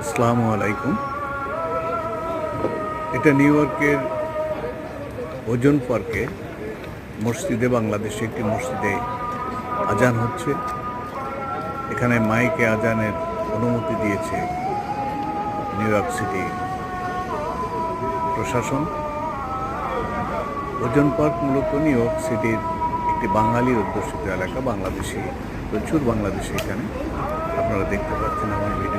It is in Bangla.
আসসালামু আলাইকুম। এটা নিউ ইয়র্কের ওজন পার্কে মসজিদে, বাংলাদেশে একটি মসজিদে আজান হচ্ছে। এখানে মাইকে আজানের অনুমতি দিয়েছে নিউ ইয়র্ক সিটি প্রশাসন। ওজন পার্ক মূলত নিউ ইয়র্ক সিটির একটি বাঙালির অধ্যুষিত এলাকা। প্রচুর বাংলাদেশি এখানে আপনারা দেখতে পাচ্ছেন আমার ভিডিও।